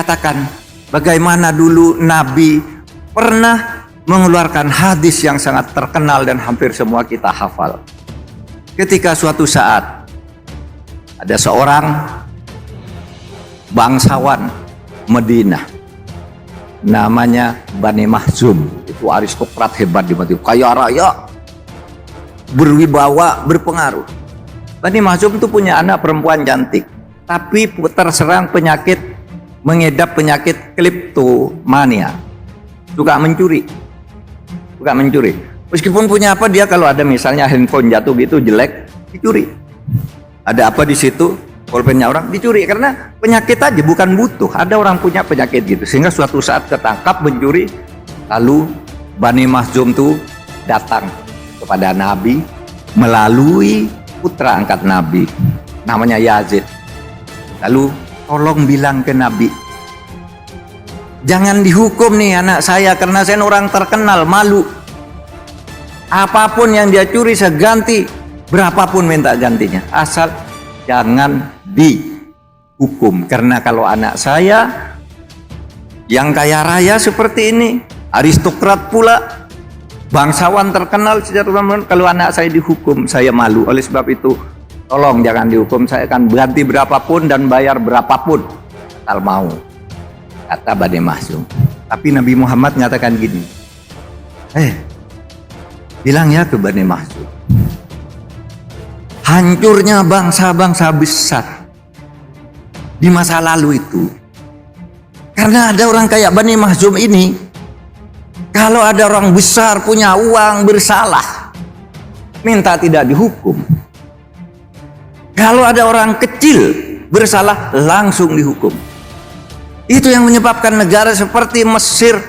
katakan bagaimana dulu Nabi pernah mengeluarkan hadis yang sangat terkenal dan hampir semua kita hafal. Ketika suatu saat ada seorang bangsawan Madinah namanya Bani Mahzum, itu aristokrat hebat di Madinah, kaya raya, berwibawa, berpengaruh. Bani Mahzum itu punya anak perempuan cantik, tapi terserang penyakit, mengidap penyakit kleptomania, suka mencuri. Meskipun punya apa, dia kalau ada misalnya handphone jatuh gitu jelek, dicuri. Ada apa di situ, pulpennya orang dicuri, karena penyakit aja, bukan butuh. Ada orang punya penyakit gitu, sehingga suatu saat ketangkap mencuri. Lalu Bani Mahzum tuh datang kepada Nabi melalui putra angkat Nabi, namanya Yazid. Lalu tolong bilang ke Nabi, jangan dihukum nih anak saya, karena saya orang terkenal, malu. Apapun yang dia curi saya ganti, berapapun minta gantinya, asal jangan dihukum. Karena kalau anak saya yang kaya raya seperti ini, aristokrat pula, bangsawan terkenal secara umum, kalau anak saya dihukum saya malu. Oleh sebab itu tolong jangan dihukum, saya akan ganti berapapun dan bayar berapapun asal mau, kata Bani Mahzum. Tapi Nabi Muhammad mengatakan gini, bilang ya ke Bani Mahzum, hancurnya bangsa-bangsa besar di masa lalu itu karena ada orang kayak Bani Mahzum ini. Kalau ada orang besar punya uang bersalah, minta tidak dihukum. Kalau ada orang kecil bersalah, langsung dihukum. Itu yang menyebabkan negara seperti Mesir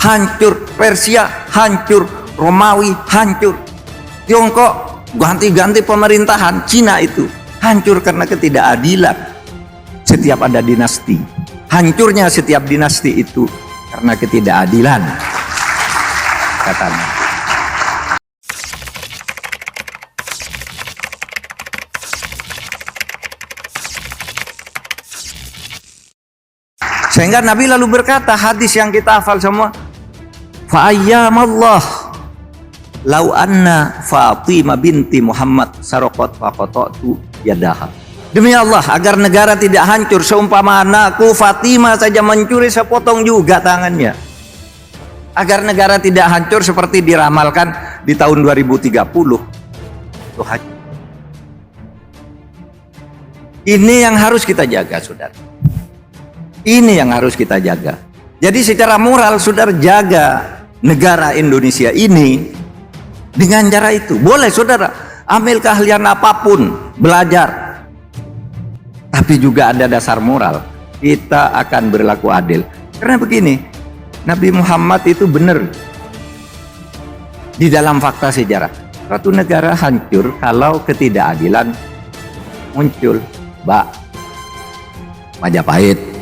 hancur, Persia hancur, Romawi hancur, Tiongkok ganti-ganti pemerintahan, Cina itu hancur karena ketidakadilan. Setiap ada dinasti, hancurnya setiap dinasti itu karena ketidakadilan, katanya. Sehingga Nabi lalu berkata, hadis yang kita hafal semua, fa ayyamallah lau anna Fatimah binti Muhammad saraqat faqata'tu yadaha. Demi Allah, agar negara tidak hancur, seumpama anakku Fatimah saja mencuri, saya potong juga tangannya. Agar negara tidak hancur seperti diramalkan di tahun 2030. Ini yang harus kita jaga, saudara. Ini yang harus kita jaga. Jadi secara moral, saudara, jaga negara Indonesia ini dengan cara itu. Boleh saudara ambil keahlian apapun, belajar, tapi juga ada dasar moral. Kita akan berlaku adil. Karena begini, Nabi Muhammad itu benar di dalam fakta sejarah. Suatu negara hancur kalau ketidakadilan muncul. Majapahit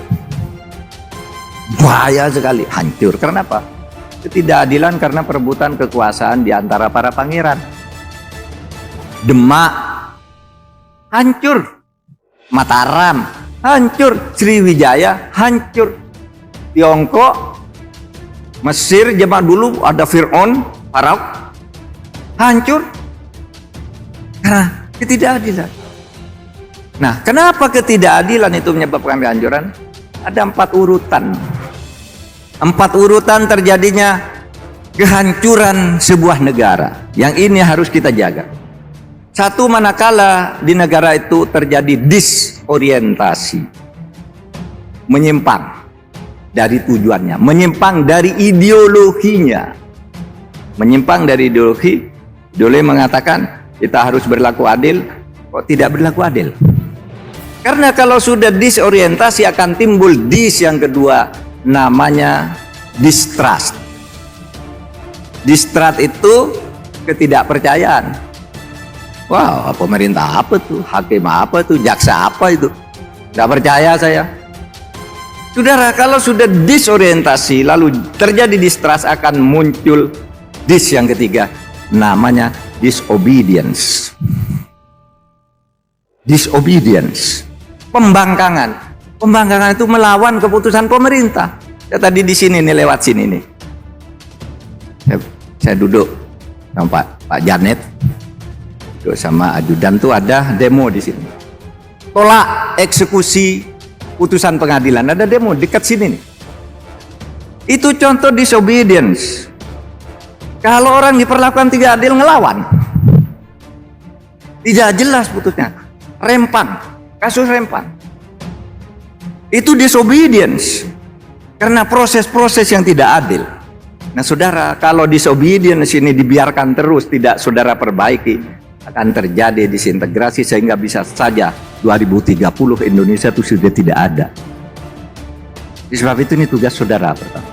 bahaya sekali, hancur. Karena apa? Ketidakadilan karena perebutan kekuasaan di antara para pangeran. Demak hancur, Mataram hancur, Sriwijaya hancur, Tiongkok, Mesir zaman dulu ada Fir'aun, Farauk, hancur karena ketidakadilan. Nah, kenapa ketidakadilan itu menyebabkan kehancuran? Ada 4 urutan. 4 urutan terjadinya kehancuran sebuah negara. Yang ini harus kita jaga. 1, manakala di negara itu terjadi disorientasi, menyimpang dari tujuannya, menyimpang dari ideologinya. Menyimpang dari ideologi mengatakan kita harus berlaku adil, kok tidak berlaku adil. Karena kalau sudah disorientasi akan timbul yang kedua, namanya distrust. Distrust itu ketidakpercayaan. Wah, pemerintah apa tuh, hakim apa tuh, jaksa apa itu, nggak percaya saya. Saudara, kalau sudah disorientasi lalu terjadi distrust, akan muncul yang ketiga, namanya disobedience. Disobedience, pembangkangan. Pembangkangan itu melawan keputusan pemerintah. Ya, tadi di sini nih, lewat sini nih. Saya duduk sama Pak Janet, duduk sama ajudan tuh ada demo di sini. Tolak eksekusi putusan pengadilan, ada demo dekat sini nih. Itu contoh disobedience. Kalau orang diperlakukan tidak adil, ngelawan. Tidak jelas putusnya. Rempang, kasus rempang. Itu disobedience. Karena proses-proses yang tidak adil. Nah saudara, kalau disobedience ini dibiarkan terus, tidak saudara perbaiki, akan terjadi disintegrasi sehingga bisa saja 2030 Indonesia itu sudah tidak ada. Sebab itu ini tugas saudara pertama.